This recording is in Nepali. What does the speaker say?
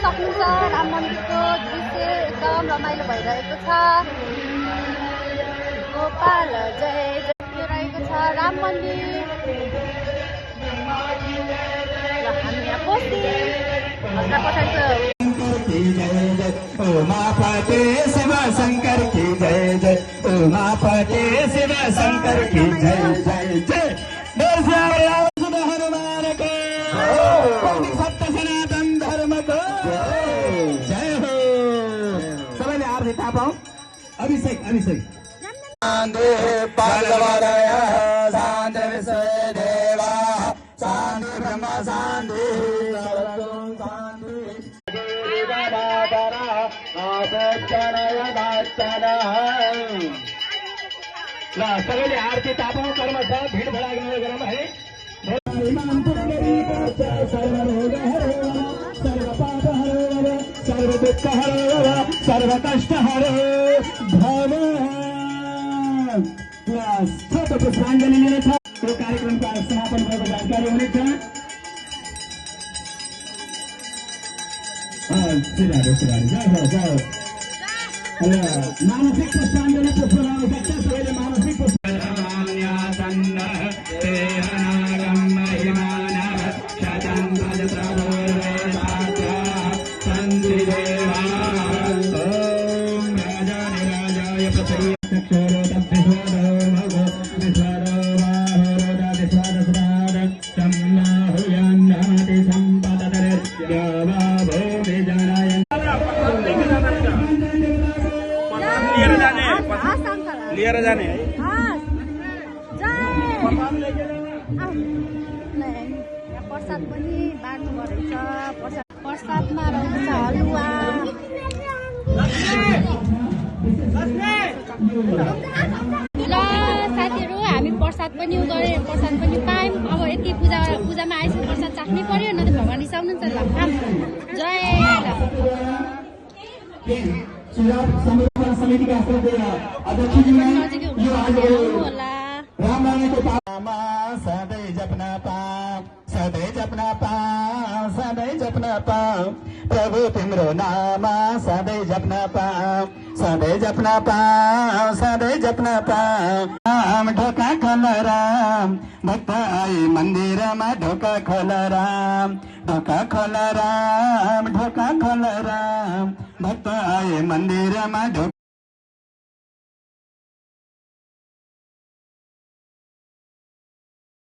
सक्नुहुन्छ राम मन्दिरको दृश्य एकदम रमाइलो भइरहेको छ। गोपाल जय जय रहेको छ राम मन्दिर। हामी यहाँ पछाडि उमापति शिव शंकर की जय जय, उमापति शिव शंकर की जय जय जय। हनुमान को सत्य सनातन धर्म को जय हो। सबैले आरती थापाऊ। अभिषेक अभिषेक शान्ति पार्वतय शान्ति विश्वदेवा शान्ति ब्रह्म शान्ति ल सबैले आरती तापाउँ कर्म छ भिड भडाग्नु गरौँ है। सर्व दुःख हरो सर्व कष्ट हरो भव। छोटो पुष्पाञ्जली लिनेछ। यो कार्यक्रमको समापन भएको जानकारी हुनेछ। मानसिक पुष्पाञ्जली पुष्प सक्छ। सबैले मानसिक लिएर जाने है। प्रसाद पनि बाँड्नु रहेछ। प्रसादमा रहेछ हलुवा। ल साथीहरू हामी प्रसाद पनि गऱ्यौँ, प्रसाद पनि पायौँ। अब यति पूजामा आएपछि प्रसाद चाख्नै पर्यो, न त भगवान् रिसाउनुहुन्छ। ल जय समितिका अध्यक्ष राम रानीको पामा सधैँ जप्न पाऊँ, सधैँ जप्न पाऊँ, सधैँ जप्न पाऊँ। प्रभु तिम्रो नाम सधैँ जप्न पाऊँ, सधैँ जप्न पाऊँ, सधैँ जप्न पाऊँ। राम ढोका खोल राम भक्त आई मन्दिरमा ढोका खोल राम, ढोका खोल राम, ढोका खोल राम भक्त आए मन्दिरमा ढोका